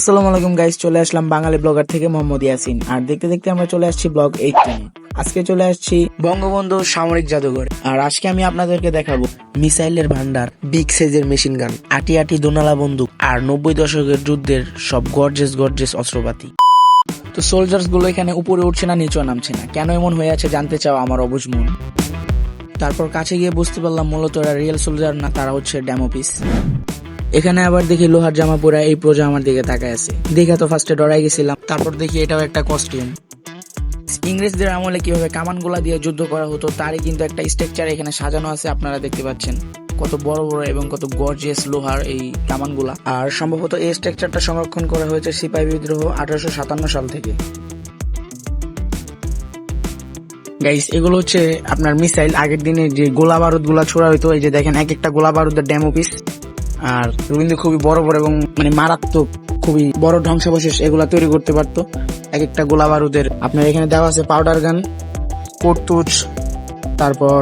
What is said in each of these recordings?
আসসালামু আলাইকুম গাইস, চলে আসলাম বাঙালি ব্লগার থেকে মোহাম্মদ ইয়াসিন। আর দেখতে দেখতে আমরা চলে আসছি ব্লগ 18। আজকে চলে আসছি বঙ্গবন্ধু সামরিক জাদুঘর। আর আজকে আমি আপনাদেরকে দেখাবো মিসাইলের ভান্ডার, বিগ সাইজের মেশিন গান, আটি আটি দোনালা বন্দুক আর 90 দশকের যুদ্ধের সব গর্জেস অস্ত্রপাতি। তো সোলজার্স গুলো এখানে উপরে উঠছে না, নিচেও নামছে না, কেন এমন হয়ে আছে জানতে চাও আমার অবুঝ মন। তারপর কাছে গিয়ে বুঝতে পারলাম মূলত এরা রিয়েল সোলজার না, তারা হচ্ছে ডেমো পিস। এখানে আবার দেখি লোহার জামা পরা এই প্রজা আমার দিকে তাকায় আছে, দেখে তো ফার্স্টে ডরাই গেছিলাম। তারপর দেখি এটাও একটা কস্টিউম। ইংরেজদের আমলে কিভাবে কামানগুলা দিয়ে যুদ্ধ করা হতো তারই কিন্তু একটা স্ট্রাকচার এখানে সাজানো আছে, আপনারা দেখতে পাচ্ছেন কত বড় বড় এবং কত গর্জিয়াস লোহার এই কামানগুলা। আর সম্ভবত এই স্ট্রাকচারটা সংরক্ষণ করা হয়েছে সিপাহী বিদ্রোহ 1857 সাল থেকে। গাইস, এগুলো হচ্ছে আপনার মিসাইল। আগের দিনে যে গোলা বারুদ গুলা ছোড়া হইতো, এই যে দেখেন এক একটা গোলা বারুদের ডেমো পিস। আর কিন্তু খুবই বড় বড় এবং মারাত্মক, খুবই বড় ধ্বংসাবশেষ এগুলা তৈরি করতে পারতো এক একটা গোলা বারুদের। আপনার এখানে দেওয়া আছে পাউডার গান, কর্তুজ, তারপর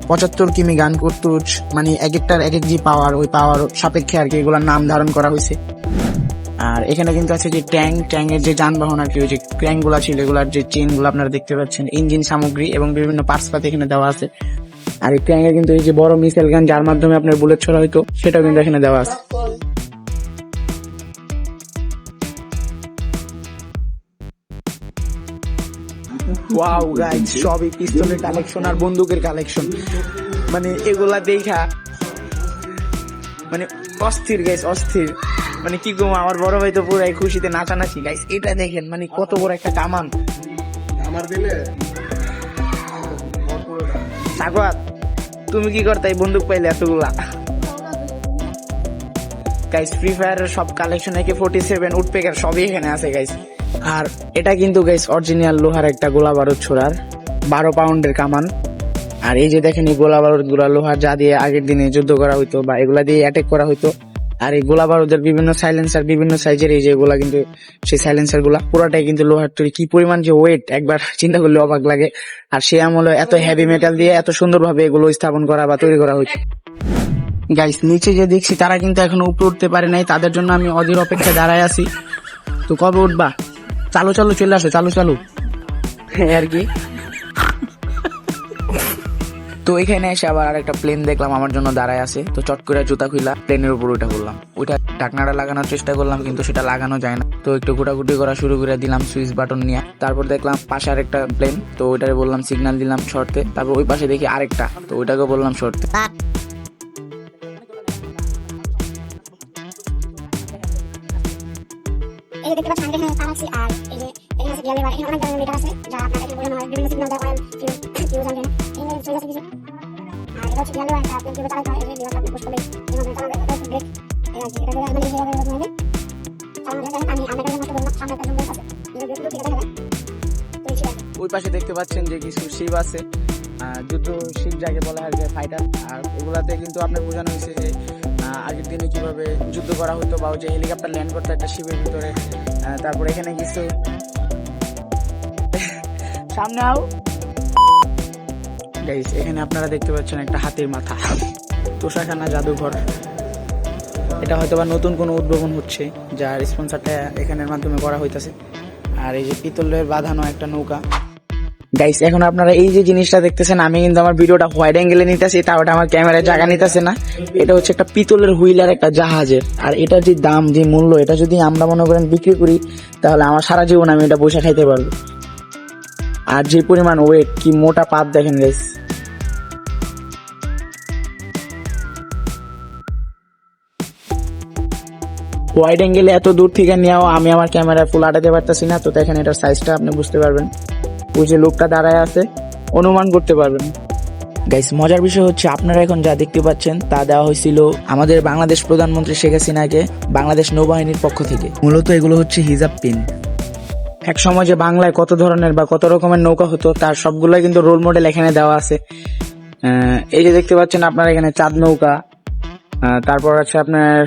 75 কিমি গান কর্তুজ, এক একটার এক এক যে পাওয়ার, ওই পাওয়ার সাপেক্ষে আর কি এগুলার নাম ধারণ করা হয়েছে। আর এখানে কিন্তু আছে যে ট্যাঙ্কের যে যানবাহন আর কি, ওই যে ক্র্যাঙ্ক গুলা ছিল, এগুলার যে চেন গুলো আপনারা দেখতে পাচ্ছেন, ইঞ্জিন সামগ্রী এবং বিভিন্ন পার্টস পাতি এখানে দেওয়া আছে। আর এই ট্যাঙ্কে কিন্তু এই যে বড় মিসাইল গান যার মাধ্যমে আপনার বুলেট ছোড়া হইতো, সেটাও কিন্তু এখানে দেওয়া আছে। ওয়াও গাইস, সবই পিস্তলের কালেকশন আর বন্দুকের কালেকশন। এগুলা দেখা অস্থির গাইস, অস্থির। কি কম, আমার বড় ভাই তো পুরো খুশিতে নাচানাচি। গাইস এটা দেখেন, কত বড় একটা কামান। আমার দিলে সাগত, তুমি কি করতে বন্দুক পাইলে এতগুলা? গাইস ফ্রি ফায়ারের সব কালেকশন, AK-47 উডপেকার সবই এখানে আছে গাইস। আর এটা কিন্তু গাইস অরিজিনাল লোহার একটা গোলা বারুদ ছোড়ার 12 পাউন্ডের কামান। আর এই যে দেখেন, এই গোলা বারুদ গুলা লোহার, যা দিয়ে আগের দিনে যুদ্ধ করা হইতো বা এগুলা দিয়ে অ্যাটাক করা হইতো। আর এই গোলা বারুদের বিভিন্ন সাইলেন্সার, বিভিন্ন সাইজের, এই যে এগুলা কিন্তু সেই সাইলেন্সার গুলা পুরাটাই কিন্তু লোহার তৈরি। কি পরিমাণ যে ওয়েট, একবার চিন্তা করলে অবাক লাগে। আর সে আমলে এত হেভি মেটাল দিয়ে এত সুন্দরভাবে এগুলো স্থাপন করা বা তৈরি করা হয়েছে। গাইস নিচে যে দেখছি তারা কিন্তু এখনো উপরে উঠতে পারে নাই, তাদের জন্য আমি অধীর অপেক্ষায় দাঁড়ায় আছি। তো কবে উঠবা? চালু চলে আসে, চালু আর কি। তো এখানে এসে আবার আরেকটা প্লেন দেখলাম আমার জন্য দাঁড়ায় আছে। তো চট করে জুতা খুইলা প্লেনের উপর উঠে পড়লাম। ওইটা ঢাকনাটা লাগানোর চেষ্টা করলাম, কিন্তু সেটা লাগানো যায় না। তো একটু ঘোটাঘুটি করা শুরু করে দিলাম সুইচ বাটন নিয়ে। তারপর দেখলাম পাশে আরেকটা প্লেন, তো ওইটারে বললাম সিগন্যাল দিলাম শর্তে। তারপর ওই পাশে দেখি আরেকটা, তো ওইটাকে বললাম শর্তে। এই দেখতে পাচ্ছেন এখানে তার আছে। আর এই যে এখানে আছে গিয়ার লিভার, এখানে অনেক ধরনের মিটার আছে যা আপনারা এখানে বোঝানো হয়, বিভিন্ন সিগন্যাল দেওয়া হয়, ফিউজ আনবে না, এখানে সুইচ আছে কিছু। আর এটা হচ্ছে গিয়ার লিভার, আপনি কিভাবে চালাতে হয়, এই যে লিভারটা আপনি পুশ করলে এভাবে চালাবে, এটা হচ্ছে ব্রেক। এই আর কি, এটা যেভাবে এইভাবে চালানো যায়। আমি কাছে নষ্ট করলাম, সামনে একটা জুম আছে, এই যে ব্রেক থেকে দেখা যায়। তো এই ওই পাশে দেখতে পাচ্ছেন যে কিছু শিপ আছে, যুদ্ধ শিপ যাকে বলা হয়, ফাইটার। আর এগুলাতে কিন্তু আপনার বোঝানো হয়েছে যে আগের দিনে কিভাবে যুদ্ধ করা হতো, বা যে হেলিকপ্টার ল্যান্ড করতো একটা শিপের ভিতরে। তারপর এখানে কিছু সামনে আও গাইস, এখানে আপনারা দেখতে পাচ্ছেন একটা হাতির মাথা, তোষাখানা জাদুঘর। এটা হয়তো বা নতুন কোনো উদ্ভাবন হচ্ছে, যার স্পন্সরটা এখানের মাধ্যমে করা হইতাছে। আর এই যে পিতলের বাঁধানো একটা নৌকা। গাইস এখন আপনারা এই যে জিনিসটা দেখতেছেন, আমি কিন্তু আমার ভিডিওটা হোয়াইড অ্যাঙ্গেলে নিতেছি, তাও এটা আমার ক্যামেরায় জায়গা নিতেছে না। এটা হচ্ছে একটা পিতলের হুইলার, একটা জাহাজের। আর এটা যে দাম, যে মূল্য, এটা যদি আমরা মনে করেন বিক্রি করি, তাহলে আমার সারা জীবন আমি এটা বসে খাইতে পারবো। আর যে পরিমাণ ওয়েট, কি মোটা পাত দেখেন গাইস। হোয়াইড অ্যাঙ্গেলে এত দূর থেকে নিয়েও আমি আমার ক্যামেরায় ফুল আটাতে পারতেছি না। তো দেখেন এটার সাইজটা আপনি বুঝতে পারবেন, ওই যে লোকটা দাঁড়ায় আছে, অনুমান করতে পারবেন। গাইস মজার বিষয় হচ্ছে, আপনারা এখন যা দেখতে পাচ্ছেন তা দেওয়া হয়েছিল আমাদের বাংলাদেশ প্রধানমন্ত্রী শেখ হাসিনাকে বাংলাদেশ নৌবাহিনীর পক্ষ থেকে। মূলত এগুলো হচ্ছে হিজাব পিন। এক সময় যে বাংলায় কত ধরনের বা কত রকমের নৌকা হতো, তার সবগুলোই কিন্তু রোল মডেল এখানে দেওয়া আছে। এই যে দেখতে পাচ্ছেন আপনারা এখানে চাঁদ নৌকা, তারপর আছে আপনার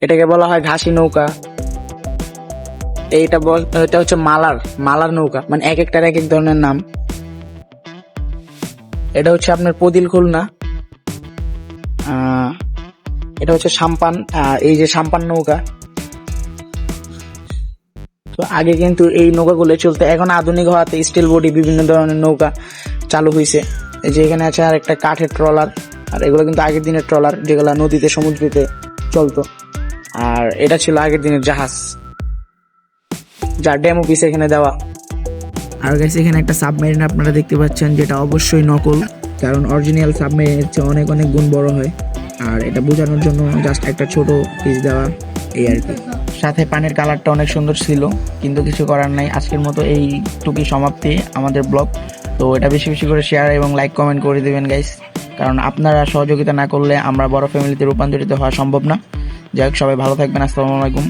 এটাকে বলা হয় ঘাসি নৌকা। এটা হচ্ছে মালার নৌকা, এক একটার এক এক ধরনের নাম। এটা হচ্ছে আপনার পদিল খুলনা, এটা হচ্ছে সাম্পান। এই যে সাম্পান নৌকা, আগে কিন্তু এই নৌকাগুলো চলতো, এখন আধুনিক হওয়াতে স্টিল বডি বিভিন্ন ধরনের নৌকা চালু হয়েছে। এই যে এখানে আছে আর একটা কাঠের ট্রলার, আর এগুলো কিন্তু আগের দিনের ট্রলার যেগুলো নদীতে সমুদ্রেতে চলতো। আর এটা ছিল আগের দিনের জাহাজ, যার ডেমো পিস এখানে দেওয়া। আর গাইস এখানে একটা সাবমেরিন আপনারা দেখতে পাচ্ছেন, যেটা অবশ্যই নকল, কারণ অরিজিনাল সাবমেরিনের চেয়ে অনেক অনেক গুণ বড় হয়। আর এটা বোঝানোর জন্য জাস্ট একটা ছোট পিস দেওয়া, এই আর কি। সাথে পানির কালারটা অনেক সুন্দর ছিল, কিন্তু কিছু করার নাই। আজকের মতো এইটুকুই সমাপ্তি আমাদের ব্লগ। তো এটা বেশি বেশি করে শেয়ার এবং লাইক কমেন্ট করে দিবেন গাইস, কারণ আপনারা সহযোগিতা না করলে আমরা বড় ফ্যামিলিতে রূপান্তরিত হওয়া সম্ভব না। যাই হোক, সবাই ভালো থাকবেন। আসসালামু আলাইকুম।